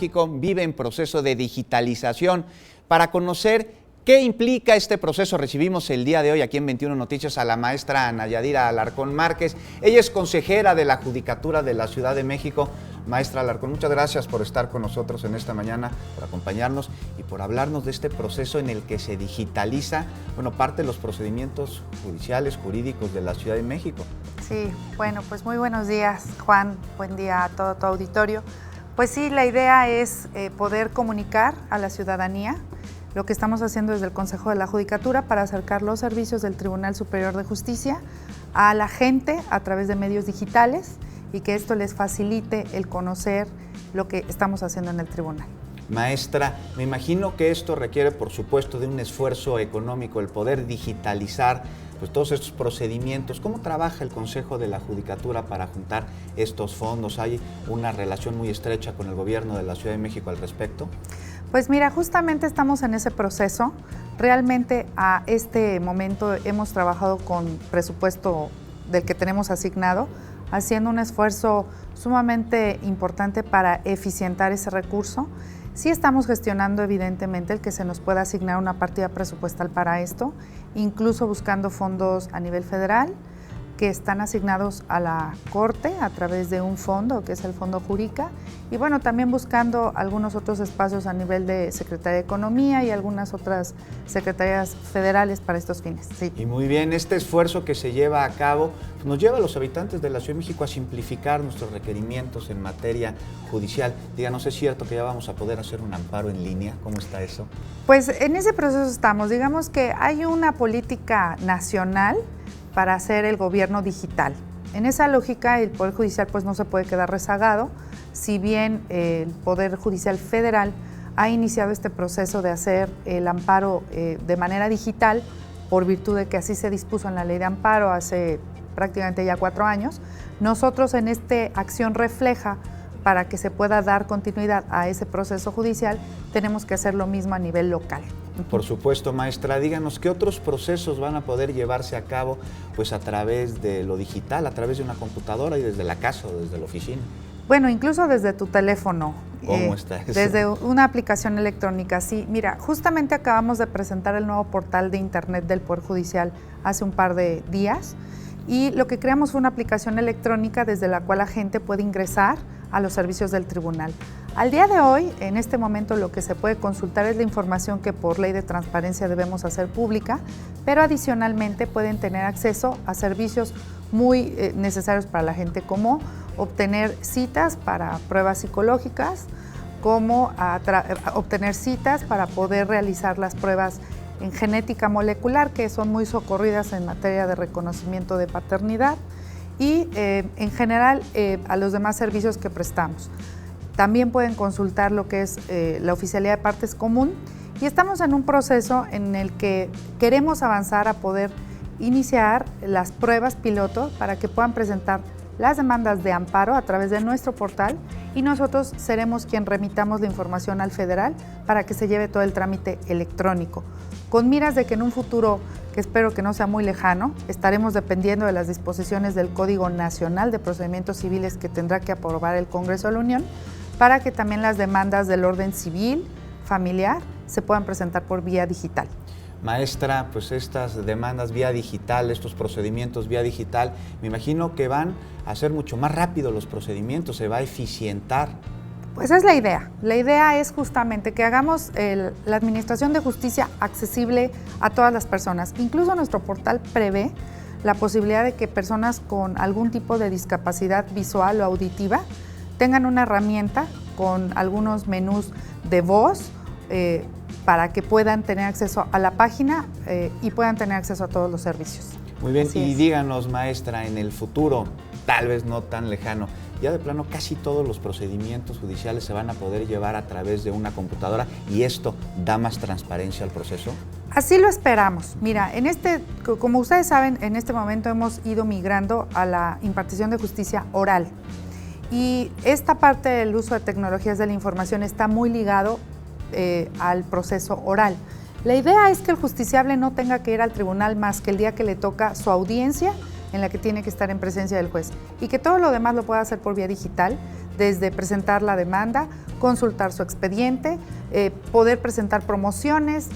México vive en proceso de digitalización. Para conocer qué implica este proceso, recibimos el día de hoy aquí en 21 Noticias a la maestra Ana Yadira Alarcón Márquez. Ella es consejera de la Judicatura de la Ciudad de México. Maestra Alarcón, muchas gracias por estar con nosotros en esta mañana, por acompañarnos y por hablarnos de este proceso en el que se digitaliza, parte de los procedimientos judiciales, jurídicos de la Ciudad de México. Sí, bueno, pues muy buenos días, Juan, buen día a todo tu auditorio. Pues sí, la idea es poder comunicar a la ciudadanía lo que estamos haciendo desde el Consejo de la Judicatura para acercar los servicios del Tribunal Superior de Justicia a la gente a través de medios digitales y que esto les facilite el conocer lo que estamos haciendo en el tribunal. Maestra, me imagino que esto requiere, por supuesto, de un esfuerzo económico, el poder digitalizar todos estos procedimientos. ¿Cómo trabaja el Consejo de la Judicatura para juntar estos fondos? ¿Hay una relación muy estrecha con el gobierno de la Ciudad de México al respecto? Pues mira, justamente estamos en ese proceso. Realmente a este momento hemos trabajado con presupuesto del que tenemos asignado, haciendo un esfuerzo sumamente importante para eficientar ese recurso. Sí estamos gestionando evidentemente el que se nos pueda asignar una partida presupuestal para esto, incluso buscando fondos a nivel federal que están asignados a la Corte a través de un fondo que es el Fondo Juríca y también buscando algunos otros espacios a nivel de Secretaría de Economía y algunas otras secretarías federales para estos fines. Sí. Y muy bien, este esfuerzo que se lleva a cabo nos lleva a los habitantes de la Ciudad de México a simplificar nuestros requerimientos en materia judicial. Díganos, ¿es cierto que ya vamos a poder hacer un amparo en línea? ¿Cómo está eso? Pues en ese proceso estamos. Digamos que hay una política nacional para hacer el gobierno digital. En esa lógica, el Poder Judicial no se puede quedar rezagado, si bien el Poder Judicial Federal ha iniciado este proceso de hacer el amparo de manera digital, por virtud de que así se dispuso en la Ley de Amparo hace prácticamente ya 4 años. Nosotros en esta acción refleja, para que se pueda dar continuidad a ese proceso judicial, tenemos que hacer lo mismo a nivel local. Por supuesto, maestra, díganos qué otros procesos van a poder llevarse a cabo a través de lo digital, a través de una computadora y desde la casa o desde la oficina. Bueno, incluso desde tu teléfono. ¿Cómo está eso? Desde una aplicación electrónica, sí. Mira, justamente acabamos de presentar el nuevo portal de internet del Poder Judicial hace un par de días y lo que creamos fue una aplicación electrónica desde la cual la gente puede ingresar a los servicios del tribunal. Al día de hoy, en este momento, lo que se puede consultar es la información que por ley de transparencia debemos hacer pública, pero adicionalmente pueden tener acceso a servicios muy necesarios para la gente, como obtener citas para pruebas psicológicas, como obtener citas para poder realizar las pruebas en genética molecular, que son muy socorridas en materia de reconocimiento de paternidad, y en general a los demás servicios que prestamos. También pueden consultar lo que es la oficialidad de partes común y estamos en un proceso en el que queremos avanzar a poder iniciar las pruebas piloto para que puedan presentar las demandas de amparo a través de nuestro portal y nosotros seremos quien remitamos la información al federal para que se lleve todo el trámite electrónico. Con miras de que en un futuro, que espero que no sea muy lejano, estaremos dependiendo de las disposiciones del Código Nacional de Procedimientos Civiles que tendrá que aprobar el Congreso de la Unión, para que también las demandas del orden civil, familiar, se puedan presentar por vía digital. Maestra, estas demandas vía digital, estos procedimientos vía digital, me imagino que van a ser mucho más rápido los procedimientos, se va a eficientar. Pues es la idea. La idea es justamente que hagamos la administración de justicia accesible a todas las personas. Incluso nuestro portal prevé la posibilidad de que personas con algún tipo de discapacidad visual o auditiva tengan una herramienta con algunos menús de voz para que puedan tener acceso a la página y puedan tener acceso a todos los servicios. Muy bien, y díganos, maestra, en el futuro, tal vez no tan lejano, ya de plano casi todos los procedimientos judiciales se van a poder llevar a través de una computadora y esto da más transparencia al proceso. Así lo esperamos. Mira, como ustedes saben, en este momento hemos ido migrando a la impartición de justicia oral y esta parte del uso de tecnologías de la información está muy ligado al proceso oral. La idea es que el justiciable no tenga que ir al tribunal más que el día que le toca su audiencia, en la que tiene que estar en presencia del juez, y que todo lo demás lo pueda hacer por vía digital, desde presentar la demanda, consultar su expediente, poder presentar promociones,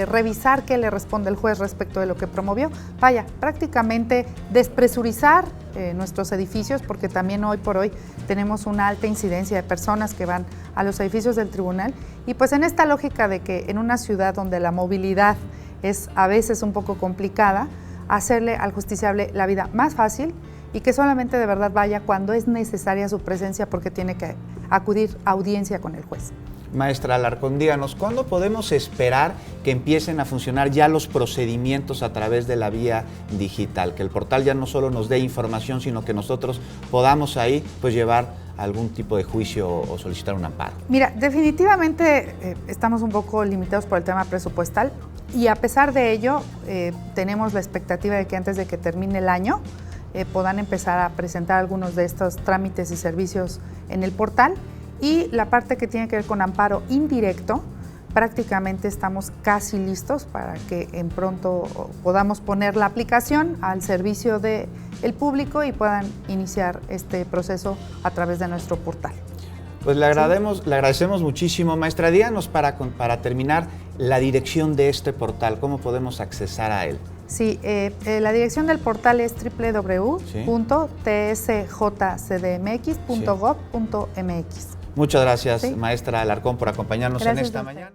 revisar qué le responde el juez respecto de lo que promovió. Vaya, prácticamente despresurizar nuestros edificios, porque también hoy por hoy tenemos una alta incidencia de personas que van a los edificios del tribunal, y pues en esta lógica de que en una ciudad donde la movilidad es a veces un poco complicada, hacerle al justiciable la vida más fácil y que solamente de verdad vaya cuando es necesaria su presencia, porque tiene que acudir a audiencia con el juez. Maestra Alarcón, díganos, ¿cuándo podemos esperar que empiecen a funcionar ya los procedimientos a través de la vía digital? Que el portal ya no solo nos dé información, sino que nosotros podamos ahí pues llevar algún tipo de juicio o solicitar un amparo. Mira, definitivamente estamos un poco limitados por el tema presupuestal, y a pesar de ello tenemos la expectativa de que antes de que termine el año puedan empezar a presentar algunos de estos trámites y servicios en el portal. Y la parte que tiene que ver con amparo indirecto, prácticamente estamos casi listos para que en pronto podamos poner la aplicación al servicio del público y puedan iniciar este proceso a través de nuestro portal. Pues le agradecemos muchísimo, maestra. Díganos para terminar la dirección de este portal, ¿cómo podemos accesar a él? Sí, la dirección del portal es www.tsjcdmx.gov.mx. Muchas gracias, maestra Alarcón, por acompañarnos en esta mañana.